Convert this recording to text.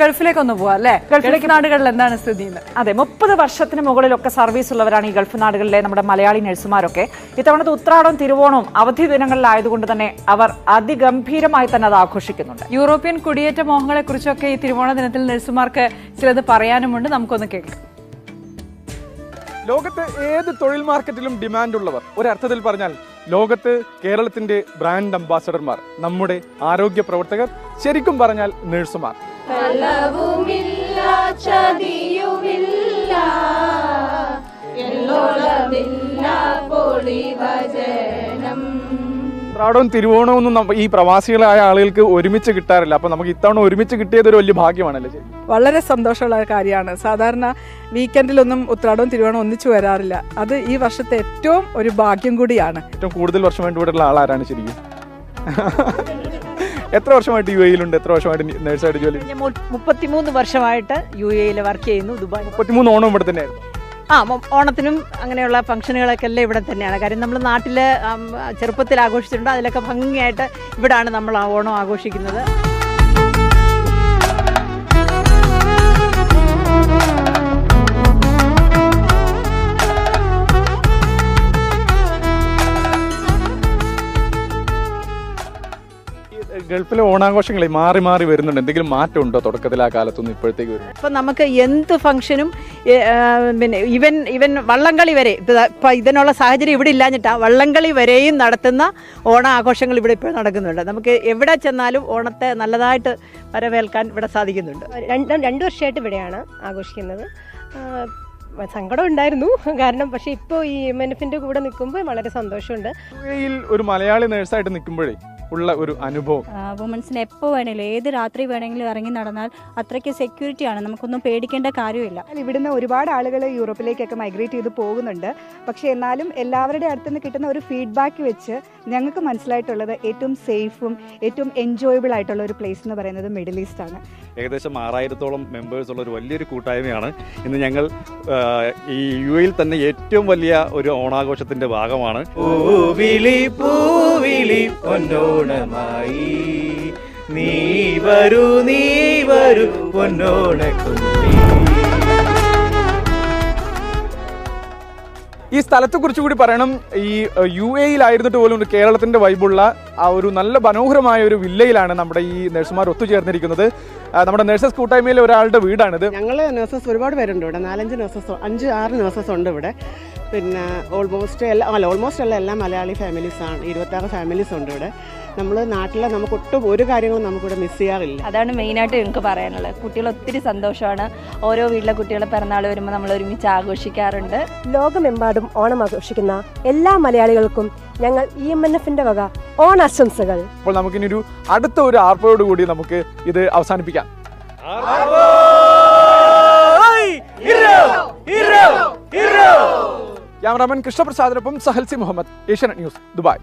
ഗൾഫിലേക്ക് ഒന്ന് പോവാം അല്ലേ? ഗൾഫ് നാടുകളിൽ എന്താണ് സ്ഥിതി? അതെ, 30 വർഷത്തിന് മുകളിലൊക്കെ സർവീസ് ഉള്ളവരാണ് ഈ ഗൾഫ് നാടുകളിലെ നമ്മുടെ മലയാളി നഴ്സുമാരൊക്കെ. ഇത്തവണത്തെ ഉത്രാടവും തിരുവോണവും അവധി ദിനങ്ങളിലായതുകൊണ്ട് തന്നെ അവർ അതിഗംഭീരമായി തന്നെ അത് ആഘോഷിക്കുന്നുണ്ട്. യൂറോപ്യൻ കുടിയേറ്റ മോഹങ്ങളെ കുറിച്ചൊക്കെ ഈ തിരുവോണ ദിനത്തിൽ നഴ്സുമാർക്ക് ചിലത് പറയാനുമുണ്ട്. നമുക്കൊന്ന് കേൾക്കാം. ലോകത്ത് ഏത് തൊഴിൽ മാർക്കറ്റിലും ഡിമാൻഡ് ഉള്ളവർ, ഒരർത്ഥത്തിൽ പറഞ്ഞാൽ ലോകത്ത് കേരളത്തിന്റെ ബ്രാൻഡ് അംബാസഡർമാർ, നമ്മുടെ ആരോഗ്യ പ്രവർത്തകർ, ശരിക്കും പറഞ്ഞാൽ നഴ്സുമാർ. ഉത്രാടവും തിരുവോണവും ഒന്നും ഈ പ്രവാസികളായ ആളുകൾക്ക് ഒരുമിച്ച് കിട്ടാറില്ല. അപ്പൊ നമുക്ക് ഇത്തവണ ഒരുമിച്ച് കിട്ടിയത് ഒരു വലിയ ഭാഗ്യമാണല്ലേ? വളരെ സന്തോഷമുള്ള കാര്യമാണ്. സാധാരണ വീക്കെൻഡിലൊന്നും ഉത്രാടവും തിരുവോണവും ഒന്നിച്ചു വരാറില്ല. അത് ഈ വർഷത്തെ ഏറ്റവും ഒരു ഭാഗ്യം കൂടിയാണ്. ഏറ്റവും കൂടുതൽ വർഷമായിട്ട് ഇവിടെ ഉള്ള ആളാരാണ് ശരിക്കും? എത്ര വർഷമായിട്ട് യു എയിലുണ്ട്? എത്ര വർഷമായിട്ട് നഴ്സായിട്ട് ജോലി? 33 വർഷമായിട്ട് യു എയിൽ വർക്ക് ചെയ്യുന്നു. ദുബായ് 33 ഓണം ഇവിടെ തന്നെയായിരുന്നു. ഓണത്തിനും അങ്ങനെയുള്ള ഫംഗ്ഷനുകളൊക്കെ എല്ലാം ഇവിടെ തന്നെയാണ്. കാര്യം നമ്മൾ നാട്ടിൽ ചെറുപ്പത്തിൽ ആഘോഷിച്ചിട്ടുണ്ട്. അതിലൊക്കെ ഭംഗിയായിട്ട് ഇവിടാണ് നമ്മൾ ഓണം ആഘോഷിക്കുന്നത്. ഗൾഫിലെ ഓണാഘോഷങ്ങളെ മാറി മാറി വരുന്നുണ്ട്. എന്തെങ്കിലും മാറ്റം ഉണ്ടോ തുടക്കത്തിൽ ആ കാലത്തൊന്നും ഇപ്പോഴത്തേക്ക് വരുന്നത്? ഇപ്പം നമുക്ക് എന്ത് ഫംഗ്ഷനും പിന്നെ ഇവൻ വള്ളംകളി വരെ ഇപ്പം ഇതിനുള്ള സാഹചര്യം ഇവിടെ ഇല്ലാഞ്ഞിട്ടാണ് വള്ളംകളി വരെയും നടത്തുന്ന ഓണാഘോഷങ്ങൾ ഇവിടെ ഇപ്പോൾ നടക്കുന്നുണ്ട്. നമുക്ക് എവിടെ ചെന്നാലും ഓണത്തെ നല്ലതായിട്ട് വരവേൽക്കാൻ ഇവിടെ സാധിക്കുന്നുണ്ട്. 2 വർഷമായിട്ട് ഇവിടെയാണ് ആഘോഷിക്കുന്നത്. സങ്കടം ഉണ്ടായിരുന്നു കാരണം, പക്ഷേ ഇപ്പോൾ ഈ MNF-ന്റെ കൂടെ നിൽക്കുമ്പോൾ വളരെ സന്തോഷമുണ്ട്. യുഎഇയിൽ ഒരു മലയാളി നേഴ്സായിട്ട് നിൽക്കുമ്പോഴേ ഉള്ള ഒരു അനുഭവം. വുമൻസിന് എപ്പോൾ വേണമെങ്കിലും ഏത് രാത്രി വേണമെങ്കിലും ഇറങ്ങി നടന്നാൽ അത്രയ്ക്ക് സെക്യൂരിറ്റിയാണ്, നമുക്കൊന്നും പേടിക്കേണ്ട കാര്യമില്ല. ഇവിടുന്ന് ഒരുപാട് ആളുകൾ യൂറോപ്പിലേക്കൊക്കെ മൈഗ്രേറ്റ് ചെയ്ത് പോകുന്നുണ്ട്. പക്ഷേ എന്നാലും എല്ലാവരുടെ അടുത്തുനിന്ന് കിട്ടുന്ന ഒരു ഫീഡ്ബാക്ക് വെച്ച് ഞങ്ങൾക്ക് മനസ്സിലായിട്ടുള്ളത് ഏറ്റവും സേഫും ഏറ്റവും എൻജോയബിൾ ആയിട്ടുള്ള ഒരു പ്ലേസ് എന്ന് പറയുന്നത് മിഡിൽ ഈസ്റ്റ് ആണ്. ഏകദേശം 6000-ഓളം മെമ്പേഴ്സ് ഉള്ള ഒരു വലിയൊരു കൂട്ടായ്മയാണ്. ഇന്ന് ഞങ്ങൾ ഈ യു എയിൽ തന്നെ ഏറ്റവും വലിയ ഒരു ഓണാഘോഷത്തിന്റെ ഭാഗമാണ്. നീ വരൂ പൊന്നോണക്കുട്ടി. ഈ സ്ഥലത്തെ കുറിച്ച് കൂടി പറയണം. ഈ യു എയിലായിരുന്നിട്ട് പോലും കേരളത്തിന്റെ വൈബുള്ള ആ ഒരു നല്ല മനോഹരമായ ഒരു വില്ലയിലാണ് നമ്മുടെ ഈ നഴ്സുമാർ ഒത്തുചേർന്നിരിക്കുന്നത്. നമ്മുടെ നഴ്സസ് കൂട്ടായ്മയിലെ ഒരാളുടെ വീടാണിത്. ഞങ്ങൾ നഴ്സസ് ഒരുപാട് പേരുണ്ട് ഇവിടെ. 4-5 നഴ്സസ് 5-6 നഴ്സസ് ഉണ്ട് ഇവിടെ. പിന്നെ ഓൾമോസ്റ്റ് എല്ലാ മലയാളി ഫാമിലീസാണ്. 26 ഫാമിലീസ് ഉണ്ട് ഇവിടെ. നമ്മൾ നാട്ടിലെ നമുക്ക് ഒട്ടും ഒരു കാര്യങ്ങളും നമുക്കിവിടെ മിസ് ചെയ്യാറില്ല. അതാണ് മെയിനായിട്ട് ഞങ്ങൾക്ക് പറയാനുള്ളത്. കുട്ടികൾ ഒത്തിരി സന്തോഷമാണ്. ഓരോ വീട്ടിലെ കുട്ടികളെ പിറന്നാൾ വരുമ്പോൾ നമ്മൾ ഒരുമിച്ച് ആഘോഷിക്കാറുണ്ട്. ലോകമെമ്പാടും ഓണം ആഘോഷിക്കുന്ന എല്ലാ മലയാളികൾക്കും ഞങ്ങൾ MNF-ന്റെ വക ഓണാശംസകൾ. അപ്പോൾ നമുക്കിനി ഒരു അടുത്ത ഒരു ആർപ്പോയോട് കൂടി നമുക്ക് ഇത് അവസാനിപ്പിക്കാം. Cameraman കൃഷ്ണപ്രസാദിനൊപ്പം സഹൽസി Muhammad, Asianet news, Dubai.